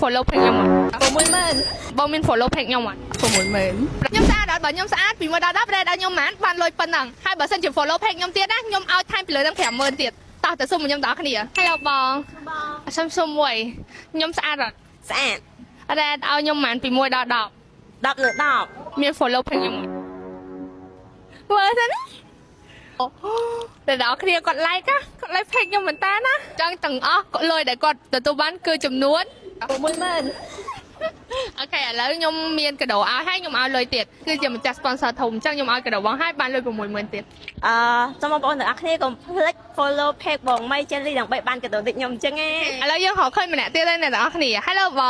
follow page ខ្ញុំ60000បងមាន follow page ខ្ញុំអត់ 60000ខ្ញុំស្អាតអត់បើខ្ញុំស្អាតពី1ដល់10 rate ដល់ខ្ញុំបានលុយប៉ុណ្ណឹងហើយបើសិនជា follow page ខ្ញុំទៀតណាខ្ញុំឲ្យថែមពីលើនឹង50000ទៀតតោះទៅសុំខ្ញុំដល់គ្នា Hello បងសុំមួយខ្ញុំស្អាតអត់ ស្អាត rate ឲ្យខ្ញុំបានពី1ដល់10 10លើ 10 មាន follow page ខ្ញុំមើលទៅណាតែដល់គ្នាគាត់ like គាត់ like page ខ្ញុំមែនតើណាចឹងទាំងអស់គាត់លុយដែលគាត់ទទួលបានគឺចំនួន 60000 អូខេឥឡូវខ្ញុំមានកាដូឲ្យហើយខ្ញុំឲ្យលុយទៀតគឺជាម្ចាស់ sponsor ធំអញ្ចឹងខ្ញុំឲ្យកាដូបងហើយបានលុយ60000ទៀត សូមបងប្អូនទាំងអស់គ្នាកុំភ្លេច follow page បងមីចេលីដើម្បីបានកដោតិចខ្ញុំអញ្ចឹងណា ឥឡូវយើងរកឃើញម្នាក់ទៀតហើយអ្នកទាំងអស់គ្នា Hello ប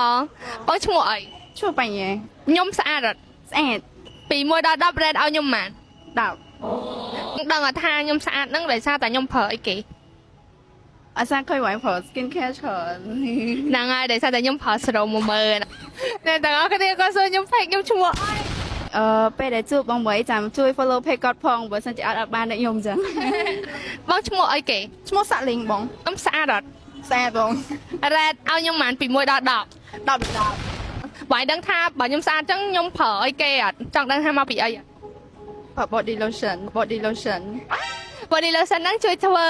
ងឈ្មោះអី ឈ្មោះបាញ់ហ៎ ខ្ញុំស្អាតអត់ ស្អាត ពី1ដល់10 rate ឲ្យខ្ញុំបាន 10 ខ្ញុំដឹងថាខ្ញុំស្អាតហ្នឹងដោយសារតែខ្ញុំប្រើអីគេ អាសាឃើញបងប្រើ skin care ច្រើន ហ្នឹងហើយដោយសារតែខ្ញុំប្រើសេរ៉ូ10000អ្នកទាំងអស់គ្នាក៏សួរខ្ញុំ fake ខ្ញុំឈ្មោះ ពេលដែលជួបបងមីចាំជួយ follow page គាត់ផងបើសិនជាអត់បានដូចខ្ញុំអញ្ចឹង បងឈ្មោះអីគេ ឈ្មោះសាក់លីងបង ខ្ញុំស្អាតអត់ ស្អាតបង rate ឲ្យខ្ញុំបានពី1ដល់10 10 បងដឹងថាបើខ្ញុំស្អាតអញ្ចឹងខ្ញុំប្រើអីគេអត់ចង់ដឹងថាមកពីអីអត់ ប្រើ body lotion body lotion ហ្នឹងជួយធ្វើ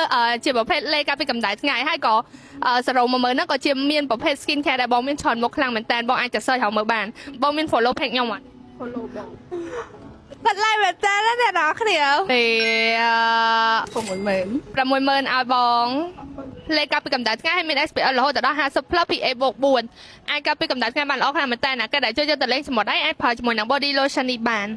ជាប្រភេទលេការពីកម្ដៅថ្ងៃហើយក៏សេរ៉ូ10000ហ្នឹងក៏ជាមានប្រភេទ skin care ដែលបងមានច្រើនមុខខ្លាំងមែនតើបងអាចទៅ search ហៅមើលបានបងមាន follow page ខ្ញុំអត់ follow បង គាត់ like មែនតើអ្នកនរគ្នាពី60000 60000ឲ្យបងលេការពីកម្ដៅថ្ងៃហើយមាន SPF រហូតដល់50 plus PA បូក4អាចការពីកម្ដៅថ្ងៃបានល្អខ្លាំងមែនតើណាគេដែលចូលយកទៅលេងសមុទ្រហើយអាចប្រើជាមួយនឹង body lotion នេះបាន